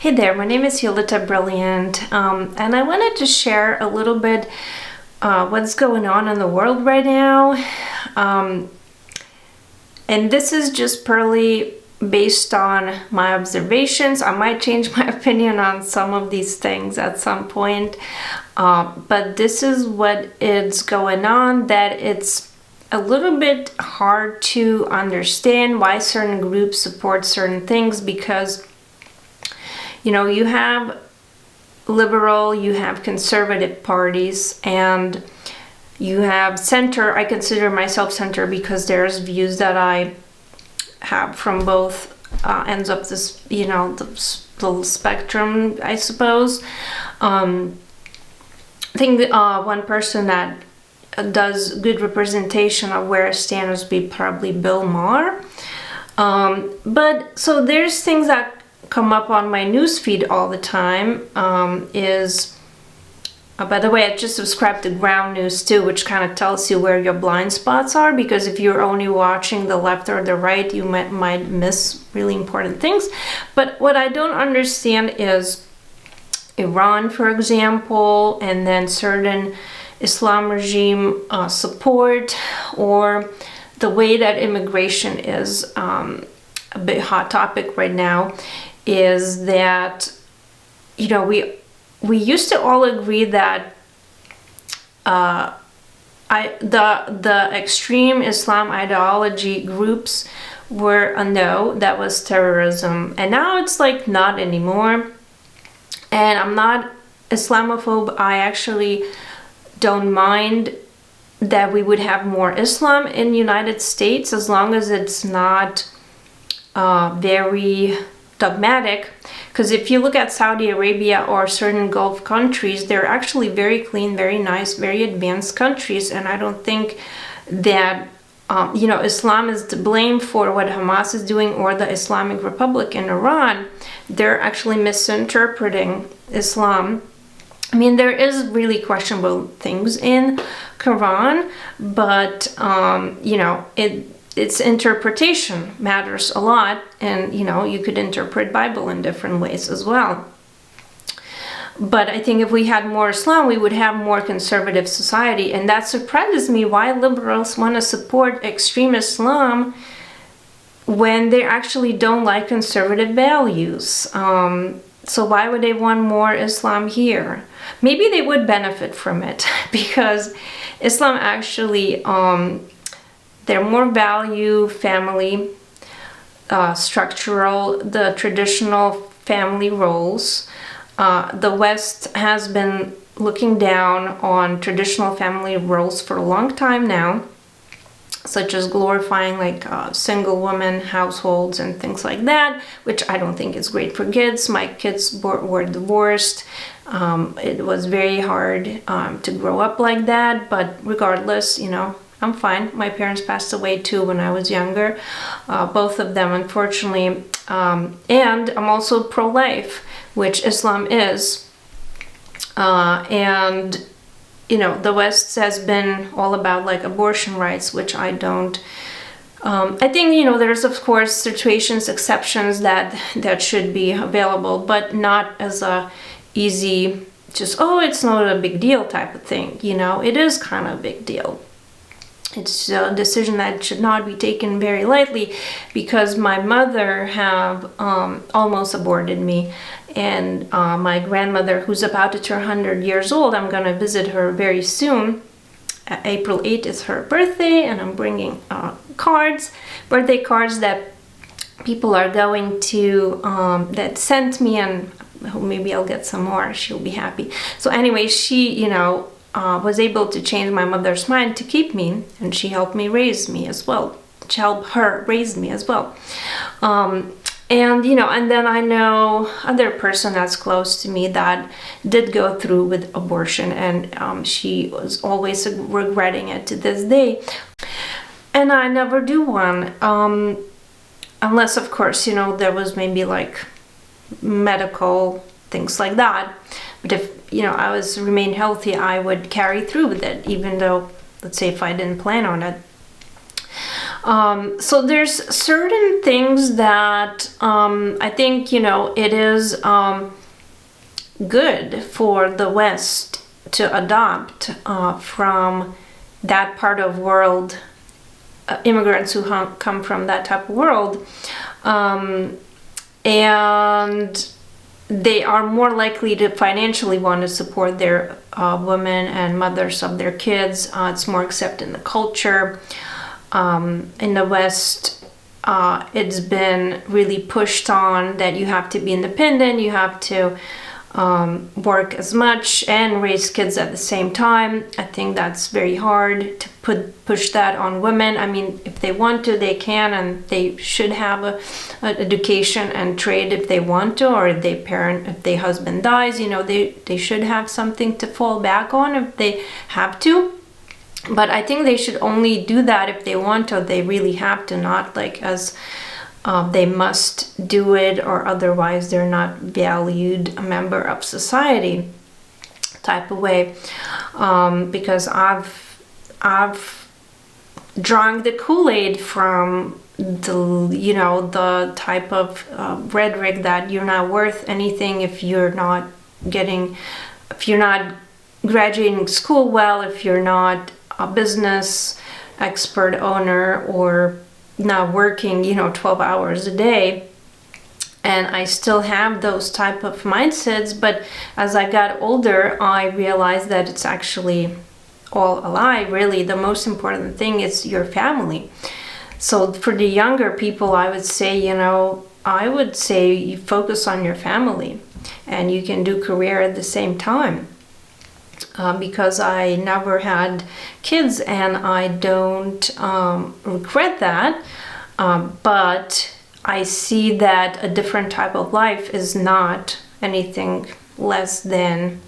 Hey there, my name is Yolita Brilliant, and I wanted to share a little bit what's going on in the world right now. And this is just purely based on my observations. I might change my opinion on some of these things at some point, but this is what is going on, that it's a little bit hard to understand why certain groups support certain things, because you have liberal, you have conservative parties, and you have center. I consider myself center because there's views that I have from both ends of this, the little spectrum, I suppose. I think one person that does good representation of where I stand would be probably Bill Maher. But so there's things that come up on my newsfeed all the time. By the way, I just subscribed to Ground News too, which kind of tells you where your blind spots are, because if you're only watching the left or the right, you might miss really important things. But what I don't understand is Iran, for example, and then certain Islam regime support, or the way that immigration is a big hot topic right now, is that we used to all agree that the extreme Islam ideology groups were a no, that was terrorism, and now it's like not anymore. And I'm not Islamophobe. I actually don't mind that we would have more Islam in the United States, as long as it's not very dogmatic. Because if you look at Saudi Arabia or certain Gulf countries, they're actually very clean, very nice, very advanced countries, and I don't think that Islam is to blame for what Hamas is doing, or the Islamic Republic in Iran. They're actually misinterpreting Islam. I mean, there is really questionable things in Quran, but its interpretation matters a lot, and you could interpret Bible in different ways as well. But I think if we had more Islam, we would have more conservative society, and that surprises me why liberals want to support extreme Islam when they actually don't like conservative values. So why would they want more Islam here? Maybe they would benefit from it, because Islam actually they're more value family, structural, the traditional family roles. The West has been looking down on traditional family roles for a long time now, such as glorifying single women households and things like that, which I don't think is great for kids. My kids were divorced. It was very hard to grow up like that, but regardless, I'm fine. My parents passed away too when I was younger, both of them, unfortunately. And I'm also pro-life, which Islam is. And the West has been all about abortion rights, which I don't. I think there's of course situations, exceptions that should be available, but not as a easy it's not a big deal type of thing. It is kind of a big deal. It's a decision that should not be taken very lightly, because my mother have almost aborted me, and my grandmother, who's about to turn 100 years old, I'm going to visit her very soon. April 8th is her birthday, and I'm bringing birthday cards that people are going to, that sent me, and maybe I'll get some more. She'll be happy. So anyway, she, was able to change my mother's mind to keep me, and she helped me raise me as well. She helped her raise me as well. And then I know other person that's close to me that did go through with abortion, and she was always regretting it to this day. And I never do one, unless of course, there was maybe medical things like that. But if I remain healthy, I would carry through with it, even though, let's say, if I didn't plan on it. So there's certain things that I think, it is good for the West to adopt from that part of world, immigrants who come from that type of world. And they are more likely to financially want to support their women and mothers of their kids. It's more accepted in the culture. In the West, it's been really pushed on that you have to be independent, you have to work as much and raise kids at the same time. I think that's very hard to push that on women. I mean, if they want to, they can, and they should have an education and trade if they want to, or if their husband dies, they should have something to fall back on if they have to. But I think they should only do that if they want to. They really have to, not like as they must do it, or otherwise they're not valued a member of society type of way. Because I've drunk the Kool-Aid from the type of rhetoric that you're not worth anything if you're not graduating school well, if you're not a business expert owner, or not working 12 hours a day. And I still have those type of mindsets, but as I got older, I realized that it's actually all a lie. Really, the most important thing is your family. So for the younger people, I would say you focus on your family, and you can do career at the same time. Because I never had kids, and I don't regret that, but I see that a different type of life is not anything less than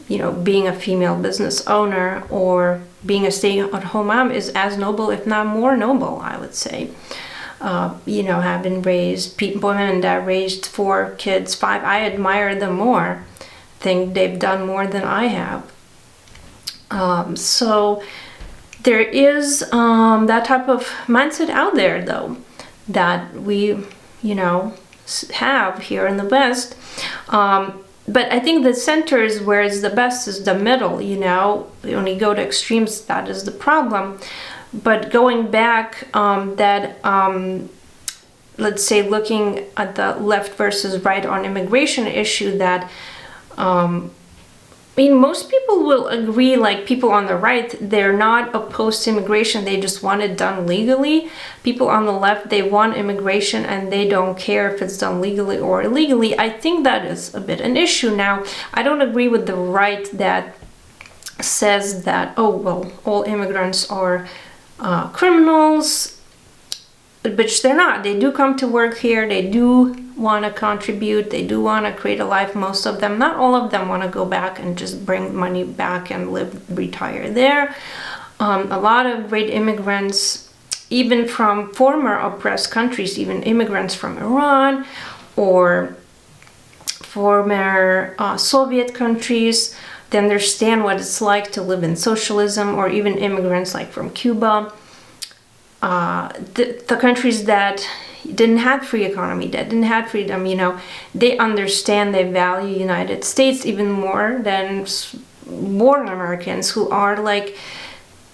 being a female business owner, or being a stay-at-home mom is as noble, if not more noble, I would say. Having raised women that raised 4 kids, 5, I admire them more. Think they've done more than I have. So there is that type of mindset out there, though, that we have here in the West. But I think the center is where it's the best, is the middle. When you go to extremes, that is the problem. But going back, let's say looking at the left versus right on immigration issue, that most people will agree, like people on the right, they're not opposed to immigration, they just want it done legally. People on the left, they want immigration and they don't care if it's done legally or illegally. I think that is a bit an issue. Now, I don't agree with the right that says that, all immigrants are criminals, which they're not. They do come to work here, they do want to contribute, they do want to create a life, most of them. Not all of them want to go back and just bring money back and retire there. A lot of great immigrants, even from former oppressed countries, even immigrants from Iran or former Soviet countries, they understand what it's like to live in socialism, or even immigrants like from Cuba. The countries that didn't have free economy, that didn't have freedom, they understand, they value United States even more than born Americans, who are like,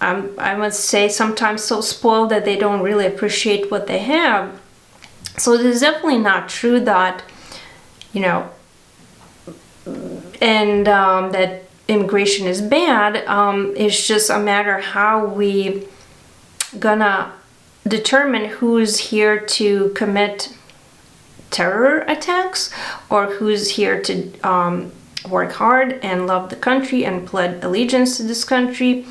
I must say, sometimes so spoiled that they don't really appreciate what they have. So it is definitely not true that, that immigration is bad. It's just a matter how we gonna determine who's here to commit terror attacks, or who's here to work hard and love the country and pledge allegiance to this country,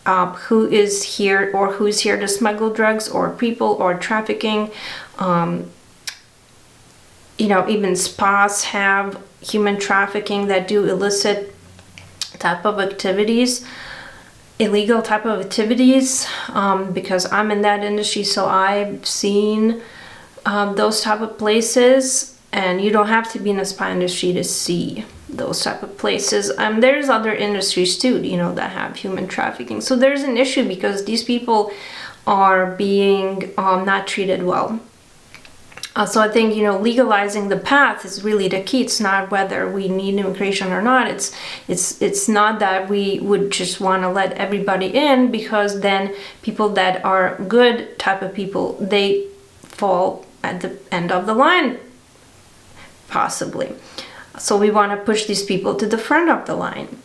who's here to smuggle drugs or people or trafficking. Even spas have human trafficking that do illicit type of activities, illegal type of activities, because I'm in that industry, so I've seen those type of places, and you don't have to be in the spa industry to see those type of places. There's other industries too, that have human trafficking. So there's an issue, because these people are being not treated well. So I think, legalizing the path is really the key. It's not whether we need immigration or not. It's not that we would just want to let everybody in, because then people that are good type of people, they fall at the end of the line, possibly. So we want to push these people to the front of the line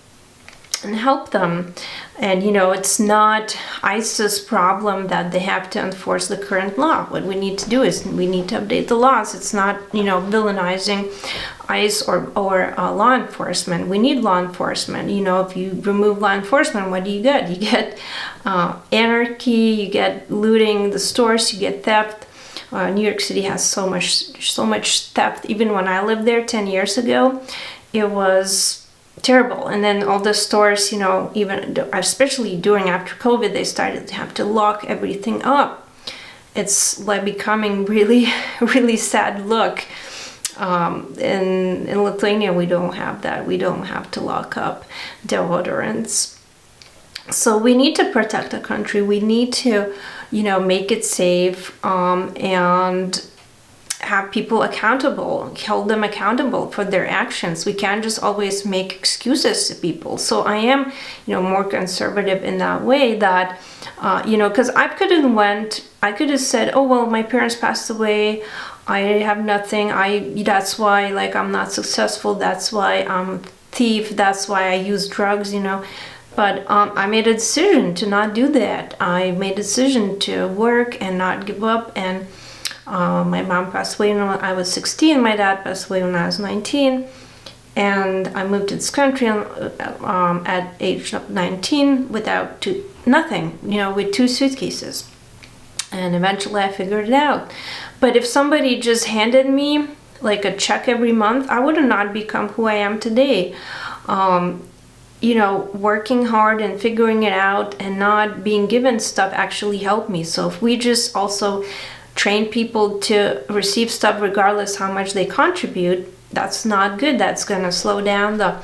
and help them. And it's not ICE's problem that they have to enforce the current law. What we need to do is we need to update the laws. It's not villainizing ICE or law enforcement. We need law enforcement. If you remove law enforcement, what do you get? You get anarchy, you get looting the stores, you get theft. New York City has so much theft. Even when I lived there 10 years ago, it was terrible. And then all the stores, even especially after COVID, they started to have to lock everything up. It's like becoming really, really sad look. In Lithuania, we don't have that. We don't have to lock up deodorants. So we need to protect the country. We need to, make it safe, and have people accountable, hold them accountable for their actions. We can't just always make excuses to people. So I am, more conservative in that way, that, because I could have said, oh, well, my parents passed away, I have nothing, that's why, I'm not successful, that's why I'm a thief, that's why I use drugs, But I made a decision to not do that. I made a decision to work and not give up. And my mom passed away when I was 16. My dad passed away when I was 19. And I moved to this country at age 19 without nothing, with 2 suitcases. And eventually I figured it out. But if somebody just handed me like a check every month, I would have not become who I am today. Working hard and figuring it out and not being given stuff actually helped me. So if we just also train people to receive stuff regardless how much they contribute, that's not good. That's going to slow down the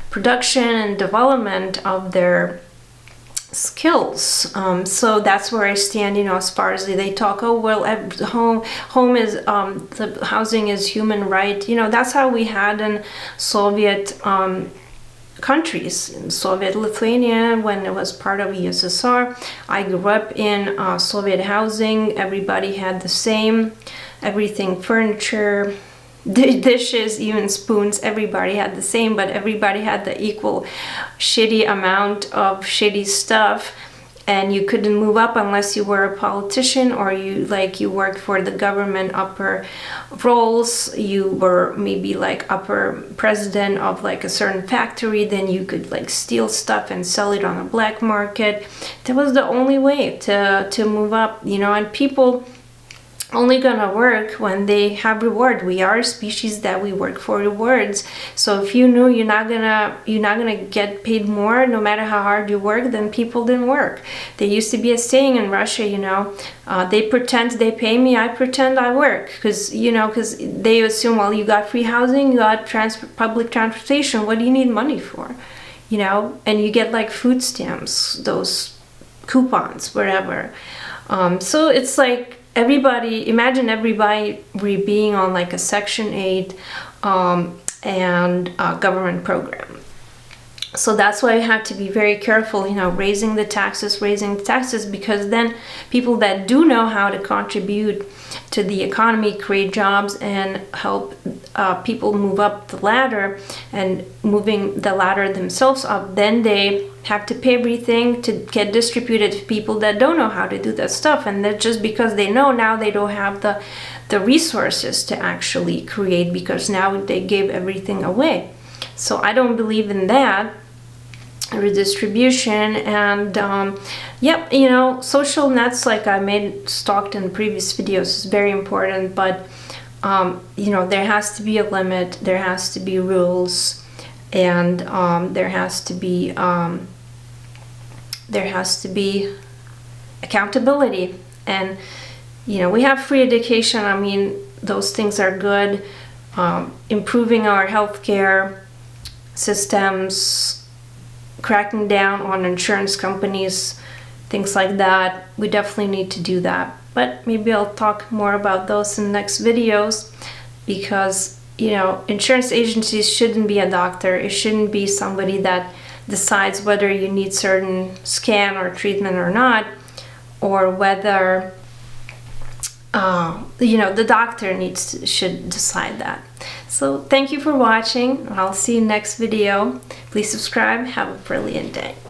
production and development of their skills. So that's where I stand, as far as they talk, oh, well, home is, the housing is human right. That's how we had in Soviet countries. In Soviet Lithuania, when it was part of USSR, I grew up in Soviet housing. Everybody had the same, everything, furniture, dishes, even spoons, everybody had the same, but everybody had the equal shitty amount of shitty stuff. And you couldn't move up unless you were a politician or you worked for the government upper roles. You were maybe upper president of a certain factory. Then you could steal stuff and sell it on the black market. That was the only way to move up, and people only gonna work when they have reward. We are a species that we work for rewards. So if you knew you're not gonna get paid more no matter how hard you work, then people didn't work. There used to be a saying in Russia, they pretend they pay me, I pretend I work, because they assume, well, you got free housing, you got public transportation, what do you need money for? And you get food stamps, those coupons, whatever. So it's imagine everybody being on a Section 8 and government program. So that's why you have to be very careful, raising the taxes, because then people that do know how to contribute to the economy, create jobs, and help people move up the ladder and moving the ladder themselves up, then they have to pay everything to get distributed to people that don't know how to do that stuff. And that's just because they know now they don't have the resources to actually create, because now they gave everything away. So I don't believe in that redistribution. And social nets, like I talked in previous videos, is very important, but there has to be a limit, there has to be rules, and there has to be accountability. And we have free education. Those things are good. Improving our healthcare systems, cracking down on insurance companies, things like that. We definitely need to do that. But maybe I'll talk more about those in the next videos, because, you know, insurance agencies shouldn't be a doctor. It shouldn't be somebody that decides whether you need certain scan or treatment or not, or whether you know, the doctor should decide that. So thank you for watching. I'll see you next video. Please subscribe. Have a brilliant day.